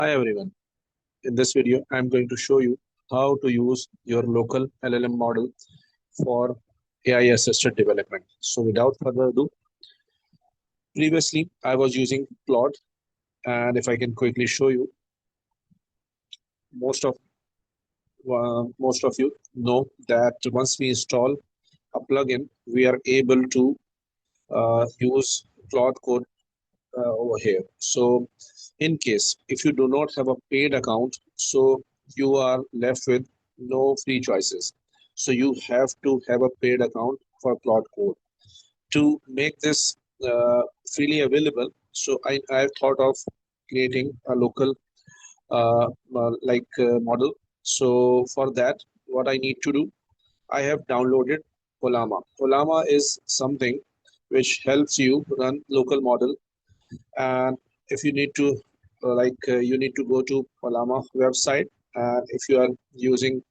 Hi everyone. In this video, I'm going to show you how to use your local LLM model for AI assisted development. So without further ado, previously I was using Claude, and if I can quickly show you, most of most of you know that once we install a plugin, we are able to use Claude Code over here. So in case if you do not have a paid account, so you are left with no free choices. So you have to have a paid account for Claude Code to make this freely available. So I've thought of creating a local model. So for that, what I need to do, I have downloaded Ollama. Ollama is something which helps you run local model, and if you need to you need to go to Ollama website, and if you are using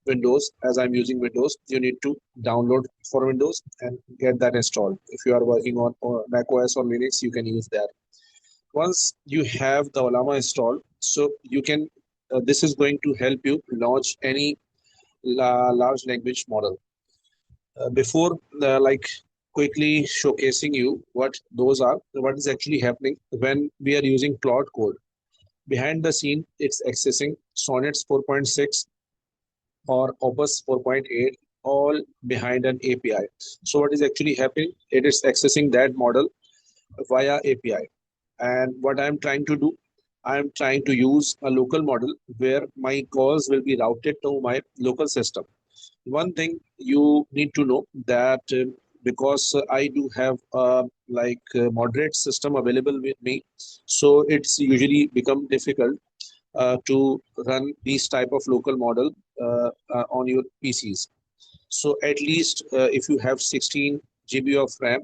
Windows, as I'm using Windows, you need to download for Windows and get that installed. If you are working on Mac OS or Linux, you can use that. Once you have the Ollama installed, so you can this is going to help you launch any large language model. Before quickly showcasing you what those are, what is actually happening when we are using Claude Code. Behind the scene, it's accessing Sonnets 4.6 or Opus 4.8, all behind an API. So what is actually happening? It is accessing that model via API. And what I'm trying to do, I'm trying to use a local model where my calls will be routed to my local system. One thing you need to know that because I do have a moderate system available with me, so it's usually become difficult to run these type of local model on your PCs. So at least if you have 16 GB of RAM,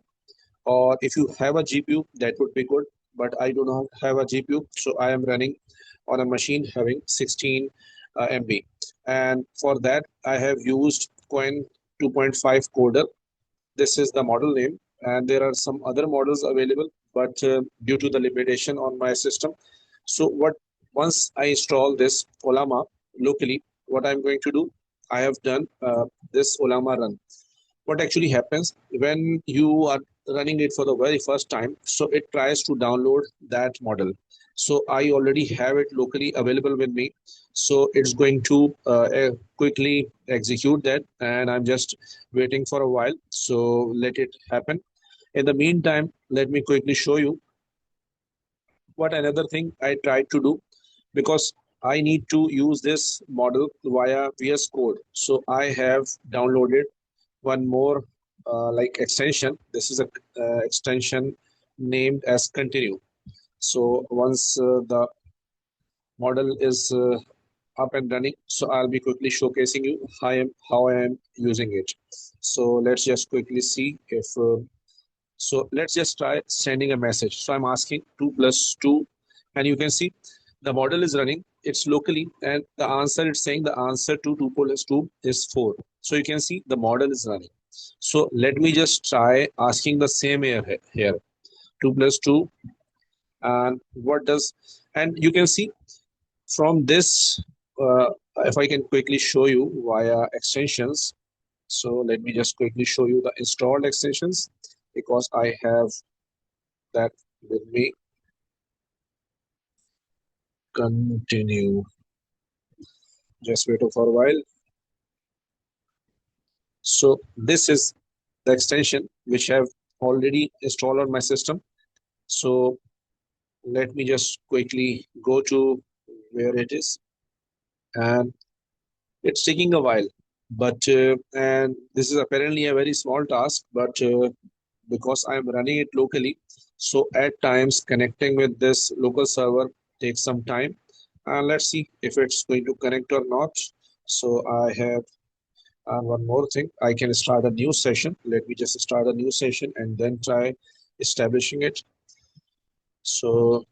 or if you have a GPU, that would be good. But I do not have a GPU, so I am running on a machine having 16 MB. And for that, I have used Qwen 2.5 Coder. This is the model name, and there are some other models available, but due to the limitation on my system, so what once I install this Ollama locally, what I'm going to do, I have done this Ollama run. What actually happens when you are running it for the very first time, so it tries to download that model. So I already have it locally available with me, so it's going to quickly execute that, and I'm just waiting for a while, so let it happen. In the meantime, let me quickly show you what another thing I tried to do, because I need to use this model via VS Code. So I have downloaded one more extension. This is a extension named as continue. So once the model is up and running, so I'll be quickly showcasing you how I am using it. So let's just quickly see if so let's just try sending a message. So I'm asking 2 plus 2, and you can see the model is running. It's locally, and the answer it's saying the answer to 2 plus 2 is 4. So you can see the model is running. So let me just try asking the same here 2 plus 2, and what does, and you can see from this, uh, if I can quickly show you via extensions. So let me just quickly show you the installed extensions, because I have that with me. Continue. Just wait for a while. So this is the extension which I have already installed on my system. So let me just quickly go to where it is, and it's taking a while. But and this is apparently a very small task, but because I'm running it locally, so at times connecting with this local server takes some time. And let's see if it's going to connect or not. So I have, and one more thing, I can start a new session. Let me just start a new session and then try establishing it. So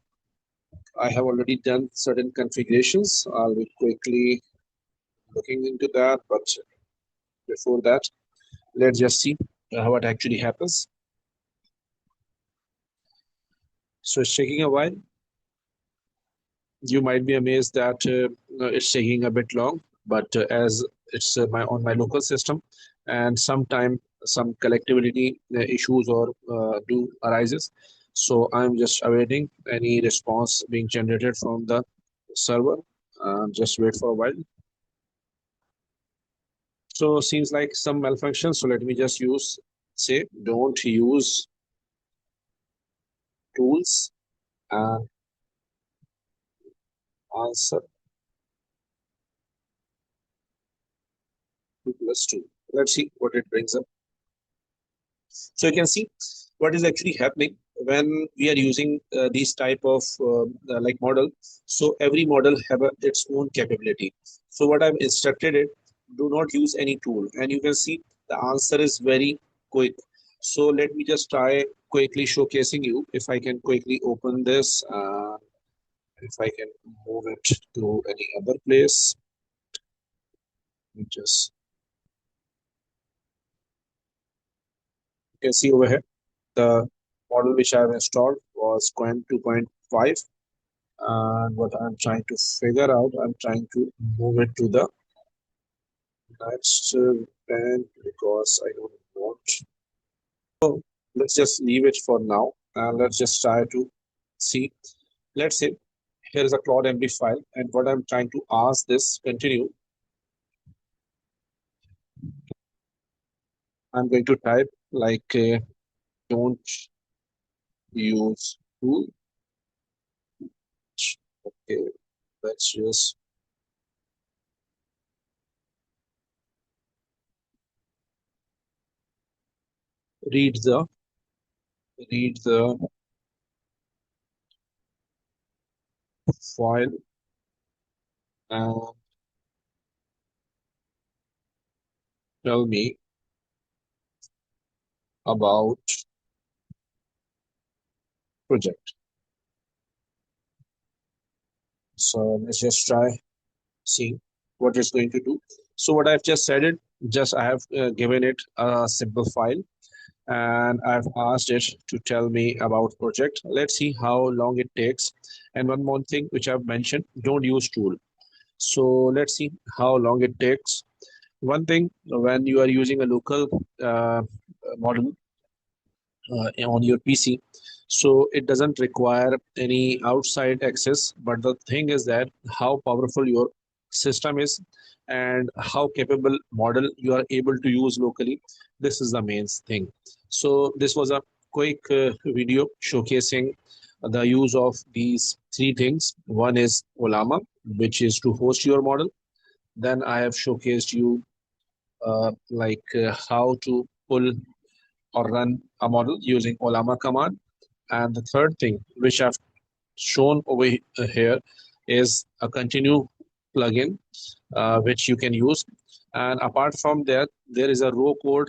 I have already done certain configurations. I'll be quickly looking into that, but before that, let's just see what actually happens. So it's taking a while. You might be amazed that it's taking a bit long, but as it's my on my local system, and sometime some connectivity issues or do arises, so I'm just awaiting any response being generated from the server. Just wait for a while. So seems like some malfunction. So let me just use say don't use tools and answer 2 plus 2. Let's see what it brings up. So you can see what is actually happening when we are using these type of like model. So every model have its own capability. So what I've instructed it, do not use any tool, and you can see the answer is very quick. So let me just try quickly showcasing you. If I can quickly open this, if I can move it to any other place, just you can see over here the model which I have installed was Qwen 2.5, and what I'm trying to figure out, I'm trying to move it to the next pen because I don't want. So let's just leave it for now, and let's just try to see. Let's say here is a Claude MD file, and what I'm trying to ask this continue. I'm going to type like don't use tool. Okay, let's just read the read the file and tell me about project. So let's just try seeing what it's going to do. So what I've just said it, just I have given it a simple file and I've asked it to tell me about project. Let's see how long it takes. And one more thing which I've mentioned, don't use tool. So let's see how long it takes. One thing, when you are using a local model on your PC. So it doesn't require any outside access. But the thing is that how powerful your system is and how capable model you are able to use locally. This is the main thing. So this was a quick video showcasing the use of these 3 things. One is Ollama, which is to host your model. Then I have showcased you how to pull or run a model using Ollama command. And the third thing, which I've shown over here, is a continue plugin, which you can use. And apart from that, there is a row code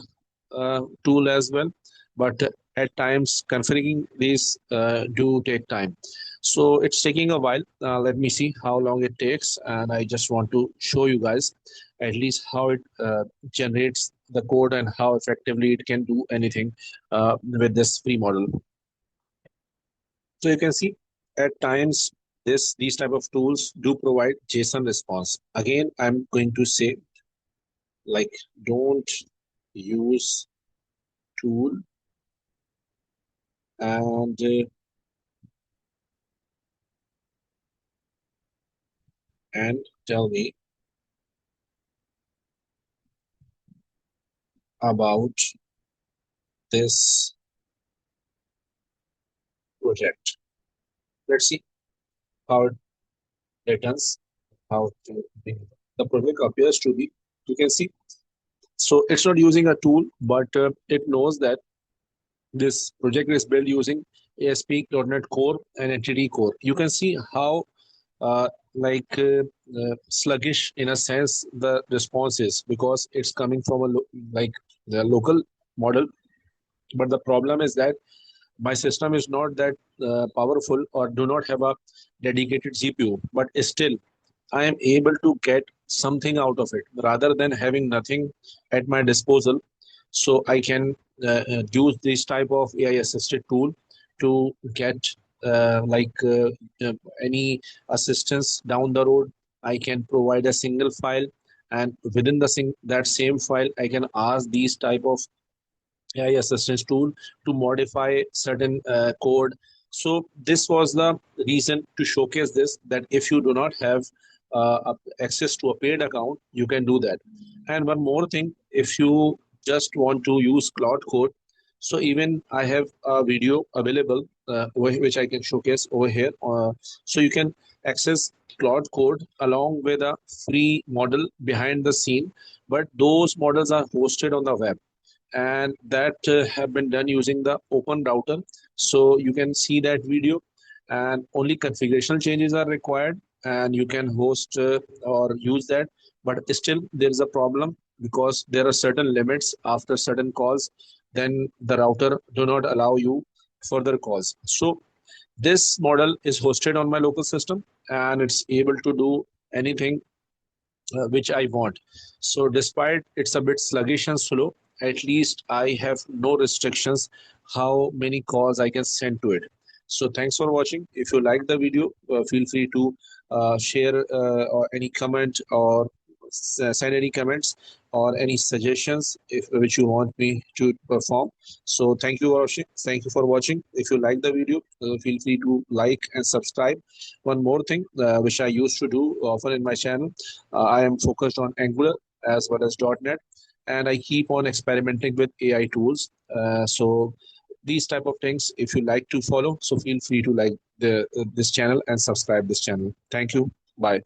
tool as well. But at times, configuring these do take time. So it's taking a while. Let me see how long it takes. And I just want to show you guys at least how it generates the code and how effectively it can do anything with this free model. So you can see at times these type of tools do provide JSON response. Again, I'm going to say like don't use tool and tell me about this project. Let's see how it returns, how to the project appears to be. You can see. So it's not using a tool, but it knows that this project is built using ASP.NET Core and Entity Core. You can see how uh, sluggish in a sense the response is because it's coming from like the local model. But the problem is that my system is not that powerful or do not have a dedicated CPU, but still I am able to get something out of it rather than having nothing at my disposal. So I can use this type of AI assisted tool to get any assistance down the road. I can provide a single file, and within that same file, I can ask these type of AI assistance tool to modify certain code. So this was the reason to showcase this, that if you do not have access to a paid account, you can do that. And one more thing, if you just want to use Claude Code, so even I have a video available which I can showcase over here. So you can access Claude Code along with a free model behind the scene, but those models are hosted on the web, and that have been done using the open router. So you can see that video, and only configurational changes are required, and you can host or use that. But still there is a problem, because there are certain limits after certain calls, then the router do not allow you further calls. So this model is hosted on my local system, and it's able to do anything which I want. So despite it's a bit sluggish and slow, at least I have no restrictions how many calls I can send to it. So thanks for watching. If you like the video, feel free to share or any comment, or send any comments or any suggestions if which you want me to perform. So thank you for watching. Thank you for watching. If you like the video, feel free to like and subscribe. One more thing which I used to do often in my channel, I am focused on Angular as well as .NET, and I keep on experimenting with AI tools. So these type of things, if you like to follow, so feel free to like this channel and subscribe this channel. Thank you. Bye.